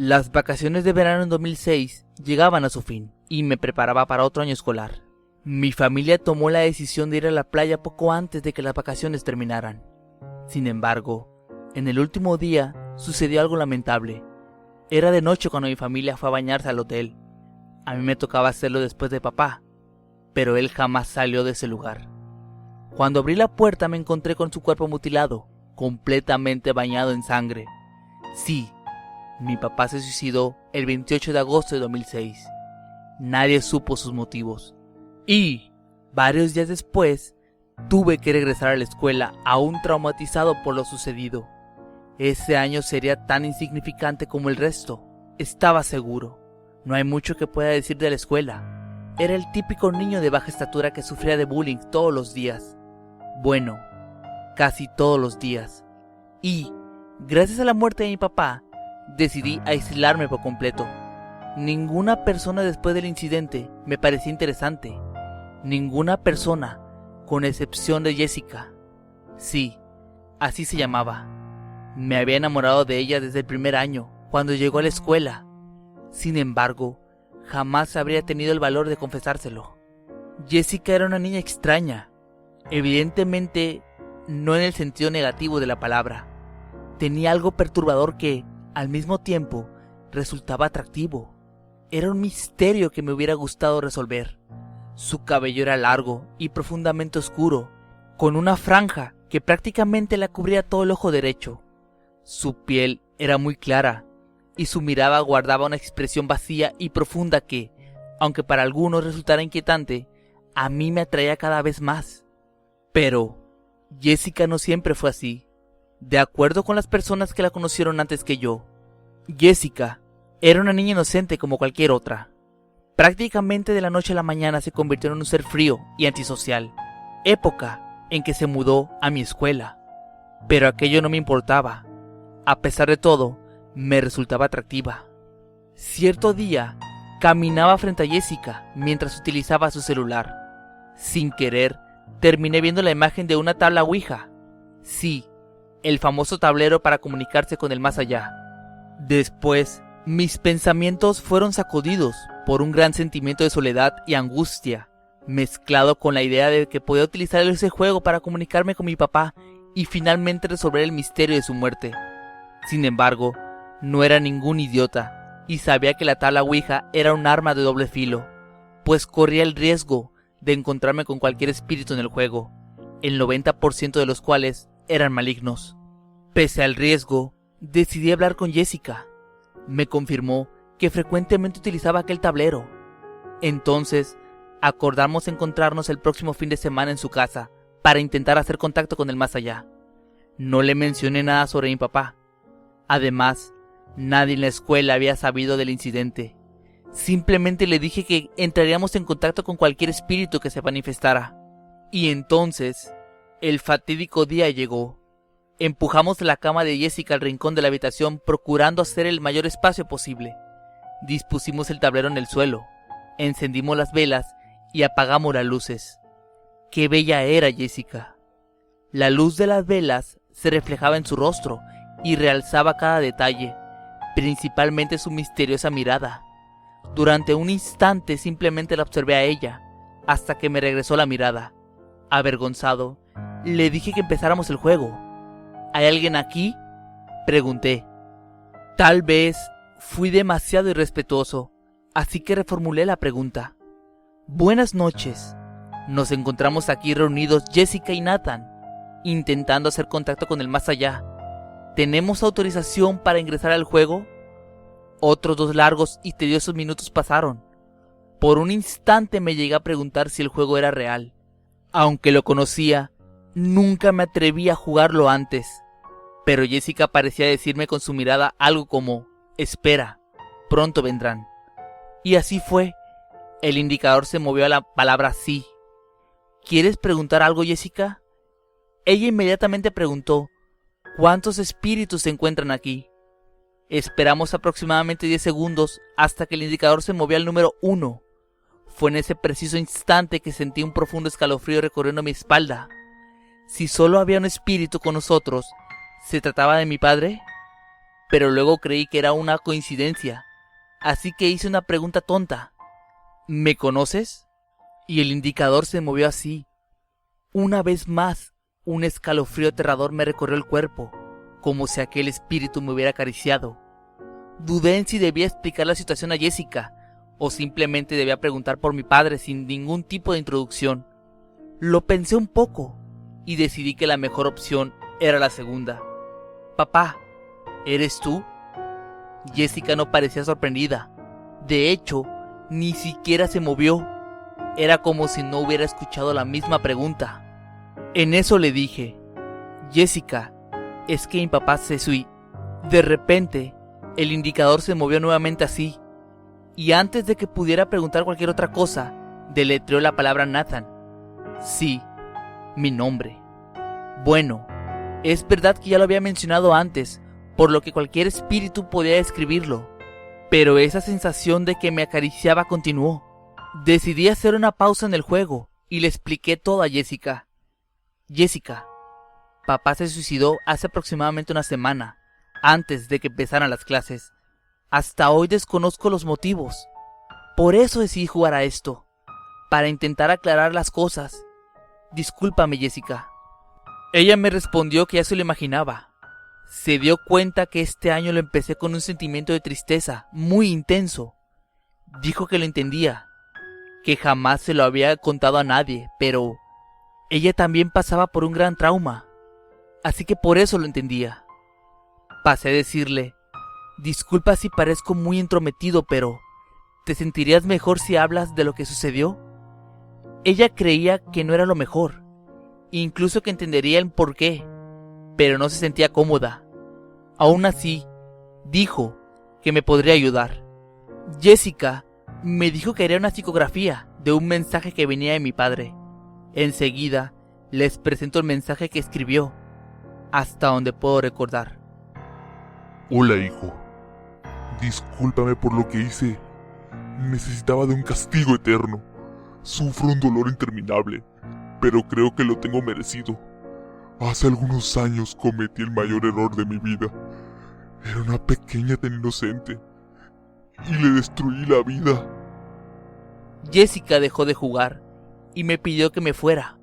Las vacaciones de verano en 2006 llegaban a su fin y me preparaba para otro año escolar. Mi familia tomó la decisión de ir a la playa poco antes de que las vacaciones terminaran. Sin embargo, en el último día sucedió algo lamentable. Era de noche cuando mi familia fue a bañarse al hotel. A mí me tocaba hacerlo después de papá, pero él jamás salió de ese lugar. Cuando abrí la puerta me encontré con su cuerpo mutilado, completamente bañado en sangre. Sí, mi papá se suicidó el 28 de agosto de 2006. Nadie supo sus motivos. Y, varios días después, tuve que regresar a la escuela aún traumatizado por lo sucedido. Ese año sería tan insignificante como el resto. Estaba seguro. No hay mucho que pueda decir de la escuela. Era el típico niño de baja estatura que sufría de bullying todos los días. Bueno, casi todos los días. Y, gracias a la muerte de mi papá, decidí aislarme por completo. Ninguna persona después del incidente me parecía interesante. Ninguna persona, con excepción de Jessica. Sí, así se llamaba. Me había enamorado de ella desde el primer año, cuando llegó a la escuela. Sin embargo, jamás habría tenido el valor de confesárselo. Jessica era una niña extraña. Evidentemente, no en el sentido negativo de la palabra. Tenía algo perturbador que, al mismo tiempo, resultaba atractivo. Era un misterio que me hubiera gustado resolver. Su cabello era largo y profundamente oscuro, con una franja que prácticamente la cubría todo el ojo derecho. Su piel era muy clara, y su mirada guardaba una expresión vacía y profunda que, aunque para algunos resultara inquietante, a mí me atraía cada vez más. Pero Jessica no siempre fue así. De acuerdo con las personas que la conocieron antes que yo, Jessica era una niña inocente como cualquier otra. Prácticamente de la noche a la mañana se convirtió en un ser frío y antisocial, época en que se mudó a mi escuela. Pero aquello no me importaba. A pesar de todo, me resultaba atractiva. Cierto día, caminaba frente a Jessica mientras utilizaba su celular. Sin querer, terminé viendo la imagen de una tabla Ouija. Sí, el famoso tablero para comunicarse con el más allá. Después, mis pensamientos fueron sacudidos por un gran sentimiento de soledad y angustia, mezclado con la idea de que podía utilizar ese juego para comunicarme con mi papá y finalmente resolver el misterio de su muerte. Sin embargo, no era ningún idiota y sabía que la tabla Ouija era un arma de doble filo, pues corría el riesgo de encontrarme con cualquier espíritu en el juego, el 90% de los cuales eran malignos. Pese al riesgo, decidí hablar con Jessica. Me confirmó que frecuentemente utilizaba aquel tablero. Entonces, acordamos encontrarnos el próximo fin de semana en su casa para intentar hacer contacto con el más allá. No le mencioné nada sobre mi papá. Además, nadie en la escuela había sabido del incidente. Simplemente le dije que entraríamos en contacto con cualquier espíritu que se manifestara. Y entonces, el fatídico día llegó. Empujamos la cama de Jessica al rincón de la habitación procurando hacer el mayor espacio posible. Dispusimos el tablero en el suelo, encendimos las velas y apagamos las luces. ¡Qué bella era Jessica! La luz de las velas se reflejaba en su rostro y realzaba cada detalle, principalmente su misteriosa mirada. Durante un instante simplemente la observé a ella, hasta que me regresó la mirada. Avergonzado, le dije que empezáramos el juego. ¿Hay alguien aquí?, pregunté. Tal vez fui demasiado irrespetuoso, así que reformulé la pregunta. Buenas noches. Nos encontramos aquí reunidos Jessica y Nathan, intentando hacer contacto con el más allá. ¿Tenemos autorización para ingresar al juego? Otros 2 largos y tediosos minutos pasaron. Por un instante me llegué a preguntar si el juego era real. Aunque lo conocía, nunca me atreví a jugarlo antes. Pero Jessica parecía decirme con su mirada algo como: espera, pronto vendrán. Y así fue. El indicador se movió a la palabra sí. ¿Quieres preguntar algo, Jessica? Ella inmediatamente preguntó: ¿cuántos espíritus se encuentran aquí? Esperamos aproximadamente 10 segundos hasta que el indicador se movió al número 1. Fue en ese preciso instante que sentí un profundo escalofrío recorriendo mi espalda. Si solo había un espíritu con nosotros, ¿se trataba de mi padre? pero luego creí que era una coincidencia, así que hice una pregunta tonta. ¿Me conoces? Y el indicador se movió así. Una vez más, un escalofrío aterrador me recorrió el cuerpo, como si aquel espíritu me hubiera acariciado. Dudé en si debía explicar la situación a Jessica, o simplemente debía preguntar por mi padre sin ningún tipo de introducción. Lo pensé un poco, y decidí que la mejor opción era la segunda. Papá, ¿eres tú? Jessica no parecía sorprendida. De hecho, ni siquiera se movió. Era como si no hubiera escuchado la misma pregunta. En eso le dije, Jessica, es que mi papá se suicidó. De repente, el indicador se movió nuevamente así, y antes de que pudiera preguntar cualquier otra cosa, deletreó la palabra Nathan. Sí, mi nombre. Bueno, es verdad que ya lo había mencionado antes, por lo que cualquier espíritu podía describirlo, pero esa sensación de que me acariciaba continuó. Decidí hacer una pausa en el juego y le expliqué todo a Jessica. Jessica, papá se suicidó hace aproximadamente una semana, antes de que empezaran las clases. Hasta hoy desconozco los motivos. Por eso decidí jugar a esto, para intentar aclarar las cosas. Discúlpame, Jessica. Ella me respondió que ya se lo imaginaba. Se dio cuenta que este año lo empecé con un sentimiento de tristeza muy intenso. Dijo que lo entendía, que jamás se lo había contado a nadie, pero ella también pasaba por un gran trauma, así que por eso lo entendía. Pasé a decirle, disculpa si parezco muy entrometido, pero ¿te sentirías mejor si hablas de lo que sucedió? Ella creía que no era lo mejor, incluso que entendería el porqué, pero no se sentía cómoda. Aún así, dijo que me podría ayudar. Jessica me dijo que haría una psicografía de un mensaje que venía de mi padre. Enseguida les presento el mensaje que escribió, hasta donde puedo recordar. Hola, hijo. Discúlpame por lo que hice. Necesitaba de un castigo eterno. Sufro un dolor interminable, pero creo que lo tengo merecido. Hace algunos años cometí el mayor error de mi vida. Era una pequeña tan inocente y le destruí la vida. Jessica dejó de jugar y me pidió que me fuera.